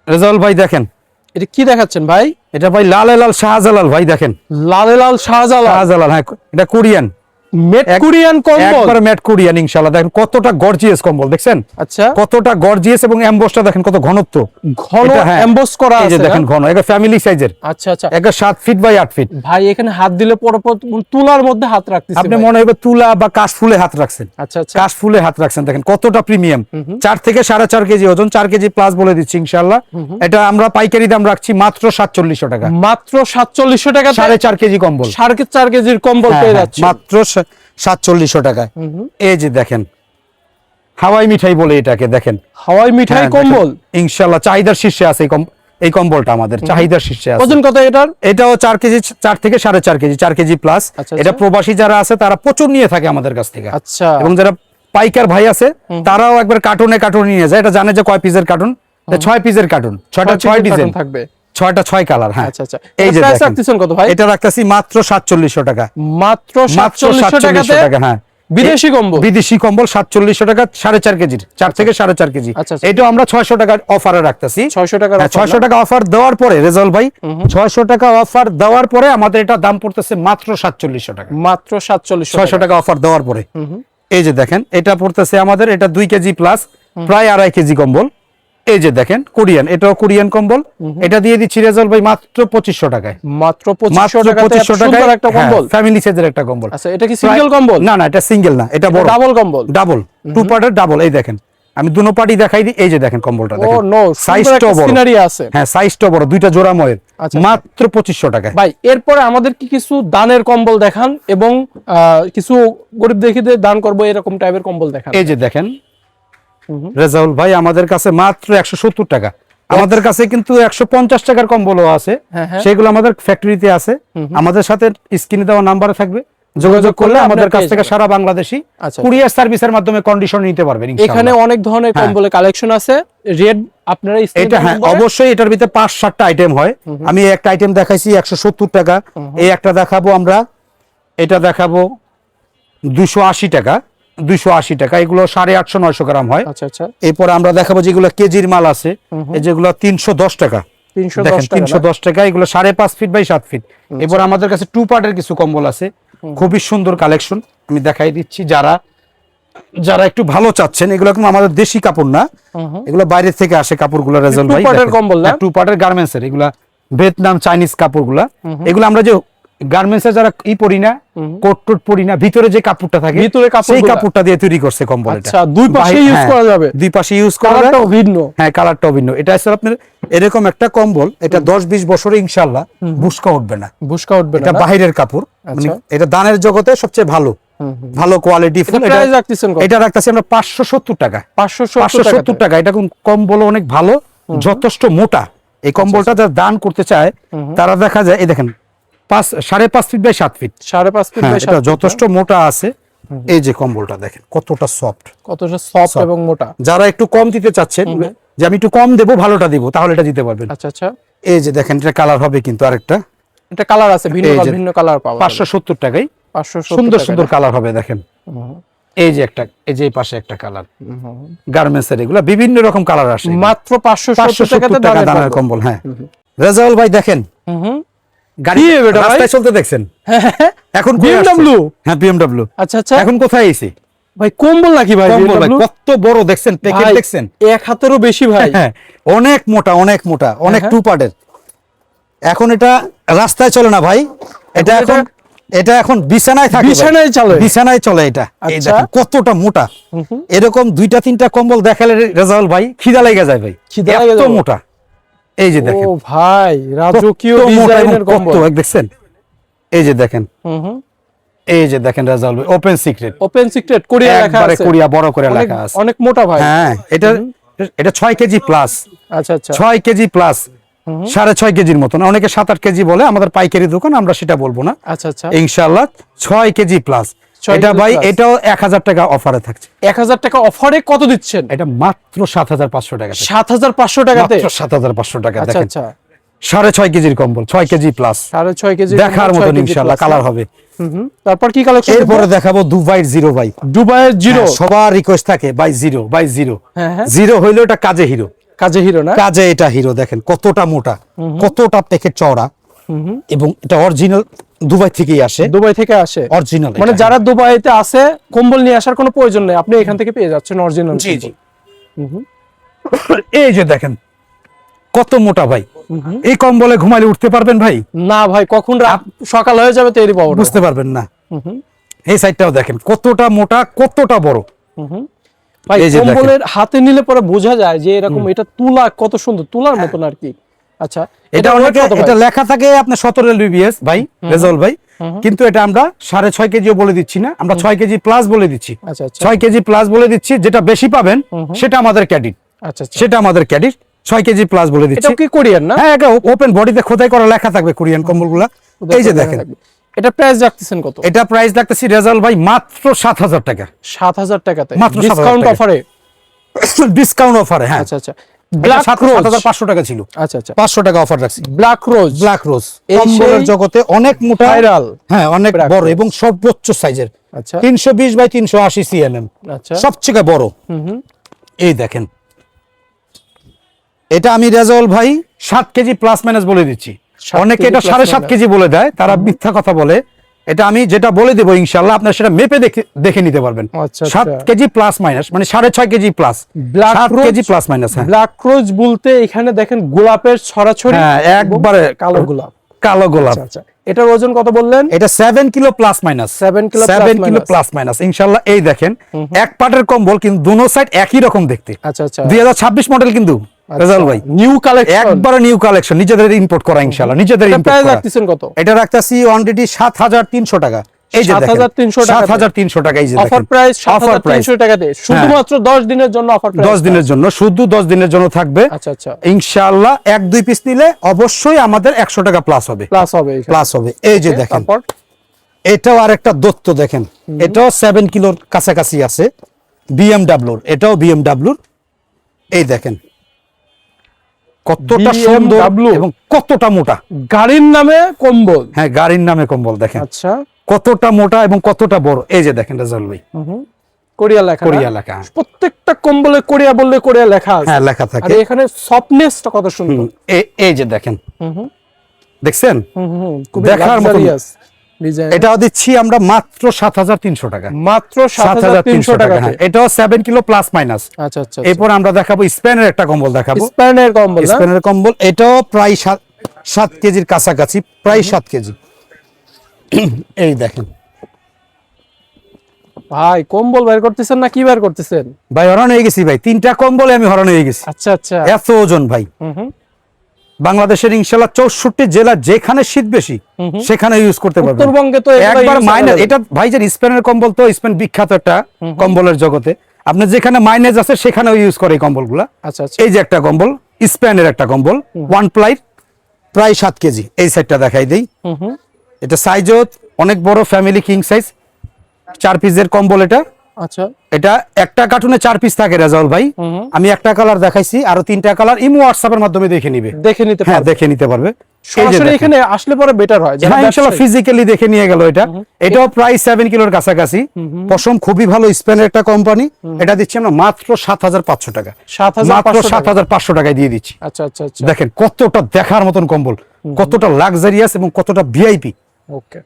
রেজাউল ভাই দেখেন, এটা কি দেখাচ্ছেন ভাই? এটা ভাই লাল লাল শাহজালাল ভাই দেখেন, লাল লাল শাহজালাল। শাহজালাল, হ্যাঁ এটা কোরিয়ান, মেড কোরিয়ান কম্বল, একবার ম্যাট কোরিয়ান ইনশাআল্লাহ। দেখেন কতটা গর্জিয়াস কম্বল, দেখছেন আচ্ছা কতটা গর্জিয়াস, এবং এমবসটা দেখেন কত ঘনত্ব, ঘন এটা হ্যাঁ, এমবস করা এই যে আছে দেখেন না? ঘন, এটা ফ্যামিলি সাইজের, আচ্ছা আচ্ছা এটা 7 ফিট বাই 8 ফিট। ভাই এখানে হাত দিলে পরপর তুলার মধ্যে হাত রাখতেছি আপনি ভাই। মনে হবে তুলা বা কাশ ফুলে হাত রাখছেন, আচ্ছা আচ্ছা কাশ ফুলে হাত রাখছেন, দেখেন কতটা প্রিমিয়াম। 4 থেকে 4.5 কেজি ওজন, 4 কেজি প্লাস বলে দিচ্ছি ইনশাআল্লাহ। এটা আমরা পাইকারি দাম রাখছি মাত্র 4700 টাকা, মাত্র 4700 টাকা, 4.5 কেজি কম্বল, 4.5 কেজির কম্বল হ্যাঁ, পেয়ে হ্যাঁ, যাচ্ছে মাত্র 4700 টাকায়। এই যে দেখেন হাওয়াই মিঠাই বলে এটাকে, দেখেন হাওয়াই মিঠাই হ্যাঁ, কম্বল। দেখেন, ইনশাআল্লাহ চাহিদার শীর্ষে আছে এই কম্বলটা আমাদের চাহিদার শীর্ষে আছে। ওজন কত এটার? এটাও 4 কেজি, 4 থেকে 4.5 কেজি, 4 কেজি প্লাস। আচ্ছা, এটা আচ্ছা। প্রবাসী যারা আছে তারা প্রচুর নিয়ে থাকে আমাদের কাছ থেকে, আচ্ছা এবং যারা পাইকার ভাই আছে তারাও একবার কার্টুনে কার্টুন নিয়ে যায়, এটা জানে যে কয় পিসের কার্টুন, 6 পিসের কার্টুন, 6টা 6 ডিজাইন থাকবে, 6টা 6 কালার। হ্যাঁ আচ্ছা আচ্ছা এই যে প্রাইস দেখেন, রাখতেছেন কত ভাই? এটা রাখতেছি মাত্র 4700 টাকা, মাত্র মাত্র 4700 টাকাতে টাকা। হ্যাঁ বিদেশি কম্বল, বিদেশি কম্বল 4700 টাকা, 4.5 কেজির, 4 থেকে 4.5 কেজি। আচ্ছা, আচ্ছা। এটাও আমরা 600 টাকার অফারে রাখতেছি। 600 টাকার হ্যাঁ, offer 600 টাকা অফার দেওয়ার পরে রেজাউল ভাই, 600 টাকা অফার দেওয়ার পরে আমাদের এটা দাম পড়তেছে মাত্র 4700 টাকা, মাত্র 4700 600 টাকা অফার দেওয়ার পরে। এই যে দেখেন এটা পড়তেছে আমাদের, এটা 2 কেজি প্লাস, প্রায় 2.5 কেজি কম্বল। এই যে দেখেন কোরিয়ান, এটাও কোরিয়ান কম্বল, এটা দিয়ে দিচ্ছি রেজাউল ভাই মাত্র 2500 টাকায়, মাত্র 2500 টাকাতে এত 2500 সুন্দর একটা কম্বল। ফ্যামিলি সাইজের একটা কম্বল। আচ্ছা এটা কি সিঙ্গেল কম্বল? না না, এটা সিঙ্গেল না, এটা বড় ডাবল কম্বল, ডাবল, 2 পার্টের ডাবল। এই দেখেন আমি দুনো পার্টি দেখাই দিই, এই যে দেখেন কম্বলটা ও দেখেন, নো সাইজটাও বড়, সিনারি আছে। হ্যাঁ সাইজটাও বড়, দুইটা জোড়া ময়ের, আচ্ছা, মাত্র 2500 টাকায়। ভাই এরপরে আমাদের কি কিছু দানের কম্বল দেখান, এবং কিছু গরিব দেখিদের দান করব এরকম টাইপের কম্বল দেখান। এই যে দেখেন রেজাউল ভাই, আমাদের কাছে মাত্র 170 টাকা, আমাদের কাছে কিন্তু 150 টাকার কম্বলও আছে, হ্যাঁ, হ্যাঁ। সেগুলো আমাদের ফ্যাক্টরিতে আছে। আমাদের সাথে স্ক্রিনে দেওয়া নাম্বারে থাকবে, যোগাযোগ করলে আমাদের কাছ থেকে সারা বাংলাদেশি আচ্ছা। কুরিয়ার সার্ভিসের মাধ্যমে কন্ডিশন নিতে পারবেন এখানে ইনশাআল্লাহ। অনেক ধরনের হ্যাঁ। কম্বলের কালেকশন আছে, রেড আপনারা এটা হ্যাঁ অবশ্যই, এটার ভিতরে 5-7টা আইটেম হয়। আমি একটা আইটেম দেখাইছি 170 টাকা, এই একটা দেখাবো আমরা, এটা দেখাবো 280 টাকা, 280 টাকা, এগুলো 850-900 গ্রাম হয়। আচ্ছা আচ্ছা এরপর আমরা দেখাবো যেগুলো কেজির মাল আছে, এই যেগুলো 310 টাকা, 310 দেখেন টাকা 310 টাকা, এগুলো 5.5 ফিট বাই 7 ফিট। এরপর আমাদের কাছে 2 পার্টের কিছু কম্বল আছে, খুবই সুন্দর কালেকশন, আমি দেখাই দিচ্ছি। যারা একটু ভালো চাচ্ছেন, এগুলো কিন্তু আমাদের দেশি কাপড় না, এগুলো বাইরে থেকে আসে কাপড়গুলো রেজাল্ট ভাই, 2 পার্টের কম্বল না? 2 পার্টের গার্মেন্টস এর, এগুলা ভিয়েতনাম চাইনিজ কাপড়গুলা। এগুলো আমরা যে গার্মেন্টস এর যারা পরি না, কোট টোট পরি না, ভিতরে যে কাপড়টা থাকে ভিতরে সেই কাপড়গুলা। কাপড়টা দিয়ে তৈরি করছে কম্বল। এটা আচ্ছা, দুই পাশে ইউজ হ্যাঁ, করা যাবে, দুই পাশে ইউজ করা যাবে, কালারটাও ভিন্ন। হ্যাঁ কালারটাও ভিন্ন। এটা আছে আপনার এরকম একটা কম্বল, এটা 10-20 বছরে ইনশাআল্লাহ বুশকা উঠবে না, বুশকা উঠবে না। এটা বাহিরের কাপড়, মানে এটা দানের জগতে সবচেয়ে ভালো, ভালো কোয়ালিটি ফুল। এটা প্রাইস রাখতেছেন কত? এটা রাখতেছি আমরা 570 টাকা, 570 টাকা। এটা কম্বল অনেক ভালো, যথেষ্ট মোটা। এই কম্বলটা যারা দান করতে চায় তারা দেখা যায়, এই দেখেন 5.5 feet by 7 feet, 5.5 feet by 7 এটা যথেষ্ট মোটা আছে। এই যে কম্বলটা দেখেন কতটা সফট, কতটা সফট এবং মোটা। যারা একটু কম দিতে চাচ্ছেন, যে আমি একটু কম দেবো ভালোটা দিব, তাহলে এটা দিতে পারবেন। আচ্ছা আচ্ছা এই যে দেখেন, এটা কালার হবে কিন্তু আরেকটা, এটা কালার আছে, ভিন্ন এই যে ভিন্ন কালার পাওয়া যাবে। 570 টাকায় 570 সুন্দর টাকা সুন্দর কালার হবে দেখেন। এই যে একটা, এই যে এই পাশে একটা কালার, গার্মেন্টস এর এগুলা বিভিন্ন রকম কালার আসে, মাত্র 570 টাকাতে 570 টাকা দামের কম্বল। হ্যাঁ রেজাউল ভাই দেখেন, গাড়ি রাস্তায় চলতে দেখছেন এখন BMW? হ্যাঁ BMW। আচ্ছা আচ্ছা এখন কোথায় এসে ভাই কম্বল নাকি ভাই? কম্বল ভাই BMW? কত বড় দেখছেন, প্যাকেট ভাই, দেখছেন, এক হাতেরও বেশি ভাই। হ্যাঁ অনেক মোটা, অনেক মোটা, অনেক 2 পার্টের। এখন এটা রাস্তায় চলে না ভাই, এটা এখন বিছানায় থাকে, বিছানায় চলে, বিছানায় চলে এটা। এই আচ্ছা। দেখেন কতটা মোটা, এরকম 2-3টা কম্বল দেখালে রেজাউল ভাই খিদা লেগে যায় ভাই, খিদা এত লেগে যাবে। মোটা। এই যে ও দেখেন ভাই, রাজকীয় কত মোটা এবং ডিজাইনের কম্বল। কত দেখছেন। এই যে দেখেন, এই যে দেখেন রেজাউল ভাই, open secret, open secret Korea লেখা একবারে আছে, কোরিয়া বড় করে অনেক লেখা আছে। অনেক মোটা ভাই। হ্যাঁ এটা 6 কেজি প্লাস, আচ্ছা আচ্ছা 6 কেজি প্লাস, 6.5 কেজির মতন, অনেকে 7-8 কেজি বলে, আমাদের পাইকারি দোকান, আমরা সেটা বলবো না আচ্ছা আচ্ছা ইনশাআল্লাহ। 6 কেজি প্লাস, 6 এটা কেজি ভাই plus। এটাও 1000 টাকা অফারে থাকছে। 1000 টাকা অফারে কত দিচ্ছেন? এটা মাত্র 7500 টাকা, 7500 টাকাতে। মাত্র 7500 টাকা। আচ্ছা দেখেন আচ্ছা 6.5 কেজির কম্বল, 6 কেজি প্লাস, 6.5 কেজি দেখার কম্বল, 6 মতন কেজি ইনশাআল্লাহ plus। কালার হবে। তারপর কি কালেকশন? এরপরে দেখাবো দুবাইয়ের জিরো ভাই, দুবাইয়ের জিরো। সবার রিকোয়েস্ট থাকে ভাই জিরো, ভাই জিরো, হ্যাঁ, হ্যাঁ। জিরো হইলো এটা কাজে হিরো, কাজে হিরো না? কাজে এটা হিরো, দেখেন কতটা মোটা, কতটা প্যাকেট চওড়া, এবং এটা অরিজিনাল দুবাই থেকেই আসে। দুবাই থেকে আসে অরিজিনাল, মানে যারা দুবাইতে আছে কম্বল নিয়ে আসার কোনো প্রয়োজন নেই, আপনি এখান থেকে পেয়ে যাচ্ছেন অরিজিনাল। জি জি। এই যে দেখেন কত মোটা ভাই, এই কম্বলে ঘুমাইলে উঠতে পারবেন ভাই? না ভাই, কখন রাত সকাল হয়ে যাবে তৈরি পাবো না। বুঝতে পারবেন না। এই সাইডটাও দেখেন কতটা মোটা, কতটা বড়। ভাই এই যে দেখেন। কম্বলের হাতে নিলে পরে বোঝা যায় যে এরকম এটা তুলা, কত সুন্দর তুলার মতন আর কি। আচ্ছা, এটা weight অনেকে, কত ভাই? এটা লেখা থাকে আপনার 17 LBS ভাই, রেজাউল ভাই, কিন্তু এটা আমরা 6.5 কেজিও বলে দিচ্ছি না, আমরা 6 কেজি প্লাস বলে দিচ্ছি। আচ্ছা আচ্ছা 6 কেজি প্লাস বলে দিচ্ছি, যেটা বেশি পাবেন সেটা আমাদের ক্যাডিট, আচ্ছা আচ্ছা। সেটা আমাদের ক্যাডিট 6 কেজি প্লাস বলে দিচ্ছি। এটা কি কোরিয়ান না? হ্যাঁ, এটা ওপেন বডিতে খোদাই করা লেখা থাকবে কোরিয়ান কম্বলগুলা। এই যে দেখেন, এটা প্রাইস রাখতেছেন কত? এটা প্রাইস রাখতেছি রেজাউল ভাই মাত্র 7,000 টাকা। 7,000 টাকাতে মাত্র 7,000 ডিসকাউন্ট টাকা। অফারে? ডিসকাউন্ট অফারে, হ্যাঁ। আচ্ছা আচ্ছা। ব্ল্যাক ব্ল্যাক রোজ রোজ 7,500 টাকা ছিল, আচ্ছা আচ্ছা 500 টাকা অফার রাখছি। ব্ল্যাক রোজ, ব্ল্যাক রোজ এই কম্বলের সেই জগতে অনেক মোটা, ভাইরাল। হ্যাঁ অনেক Black বড় Rose। এবং সর্বোচ্চ সাইজের, আচ্ছা 320 বাই 380 সিএমএম, আচ্ছা সবচেয়ে বড়। এই দেখেন, এটা আমি রেজাউল ভাই 7 কেজি প্লাস মাইনাস বলে দিচ্ছি। 7 অনেকে কেজি এটা plus 7.5 minus। কেজি বলে দেয়, তারা মিথ্যা কথা বলে। এটা আমি যেটা বলে দেবো ইনশাআল্লাহ আপনারা সেটা মেপে দেখে নিতে পারবেন। আচ্ছা, 7 আচ্ছা। কেজি প্লাস মাইনাস মানে 6.5 KG plus, Black 7 Rose- KG plus minus. হ্যাঁ ব্ল্যাক রোজ বলতে এখানে দেখেন গোলাপের ছড়াছড়ি, হ্যাঁ, একবারে কালো গোলাপ। কালো গোলাপ। আচ্ছা আচ্ছা, এটার ওজন কত বললেন? এটা 7 kilo plus minus, 7 kilo plus 7 kilo minus। Plus minus ইনশাআল্লাহ। এই দেখেন এক পাটের কম্বল, কিন্তু দুনো সাইড একই রকম দেখতে। আচ্ছা আচ্ছা 2026 মডেল কিন্তু রেজাউল ভাই, নিউ কালেকশন, একবারে নিউ কালেকশন, নিজেদের ইম্পোর্ট করা ইনশাআল্লাহ, নিজেদের এটা ইম্পোর্ট প্রাইস করা। রাখতেছেন কত? এটা রাখতাছি অলরেডি 7,300 টাকা। এই যে দেখেন 7,300 টাকা, 7,300 টাকা। এই যে অফার দেখেন প্রাইস অফার প্রাইস 7,300 টাকাতে, শুধুমাত্র 10 দিনের জন্য অফার প্রাইস। 10 দিনের জন্য, শুধু 10 দিনের জন্য থাকবে আচ্ছা আচ্ছা ইনশাআল্লাহ। 1-2 পিস নিলে অবশ্যই আমাদের 100 টাকা প্লাস হবে, প্লাস হবে এখানে। প্লাস হবে। এই যে দেখেন, তারপর এটাও আরেকটা দত্ত দেখেন, এটাও 7 কিলোর কাছাকাছি আছে, বিএমডব্লিউর, এটাও বিএমডব্লিউর। এই দেখেন কতটা সুন্দর BMW এবং কতটা মোটা। গাড়ির নামে কম্বল। হ্যাঁ, গাড়ির নামে কম্বল, দেখেন আচ্ছা কতটা মোটা এবং কতটা বড়। এই যে দেখেন রেজাউল ভাই, কোরিয়া লেখা না? কোরিয়া লেখা। প্রত্যেকটা কম্বলে কোরিয়া বললে কোরিয়া লেখা আছে। হ্যাঁ, লেখা আর থাকে। এখানে সফটনেসটা কত সুন্দর। এই যে দেখেন, দেখছেন খুবই দেখার মতো। luxurious design। এটাও দিচ্ছি আমরা মাত্র 7,300 টাকা। মাত্র 7,300 টাকা। হ্যাঁ, এটাও 7 কিলো প্লাস মাইনাস। আচ্ছা আচ্ছা এরপর আমরা দেখাবো স্পেনের একটা কম্বল দেখাবো, স্প্যানের কম্বল না? স্পেনের কম্বল। এটাও প্রায় 7 কেজির কাছাকাছি, প্রায় 7 কেজি। এই দেখেন ভাই কম্বল বের করতেছেন না কি বের করতেছেন? ভাই, হরান হয়ে গেছি ভাই, 3টা কম্বলে আমি হরান হয়ে গেছি, আচ্ছা আচ্ছা এত ওজন ভাই। বাংলাদেশের ইনশাআল্লাহ 64 জেলা যেখানে শীত বেশি সেখানে ইউজ করতে পারবেন। উত্তরবঙ্গে তো এগুলো একবার use মাইনাস, available। এটা ভাই যে স্পেনের কম্বল, তো স্পেন বিখ্যাত একটা কম্বলের জগতে। আপনি যেখানে মাইনাস আছে সেখানেও ইউজ করে এই কম্বলগুলা। আচ্ছা আচ্ছা এই যে একটা কম্বল, স্পেনের একটা কম্বল, ওয়ান প্লাই, প্রায় 7 কেজি। এই সাইডটা দেখাই দেই, এটা সাইজও অনেক বড়, ফ্যামিলি কিং সাইজ, 4 পিসের কম্বল। আচ্ছা এটা একটা কার্টুনে 4 পিস থাকে রেজাউল ভাই। আমি একটা কালার দেখাইছি, আরো 3টা কালার ইমো হোয়াটসঅ্যাপের মাধ্যমে দেখে নিবে, দেখে নিতে হ্যাঁ পারবে। দেখে নিতে পারবে। এই যে সরাসরি দেখেন। এখানে আসলে পরে বেটার হয়। যারা হ্যাঁ, ইনশাআল্লাহ ব্যবসায়ী। ফিজিক্যালি দেখে নিয়ে গেল। এটাও প্রায় 7 কিলোর কাছাকাছি, পশম খুবই ভালো, স্পেনের একটা কোম্পানি। এটা দিচ্ছি আমরা মাত্র 7,500 টাকা, 7,500 মাত্র টাকা। 7,500 টাকায় দিয়ে দিচ্ছি। আচ্ছা আচ্ছা আচ্ছা দেখেন কতটা দেখার মতন কম্বল, কতটা লাক্সারিয়াস এবং কতটা ভিআইপি। ওকে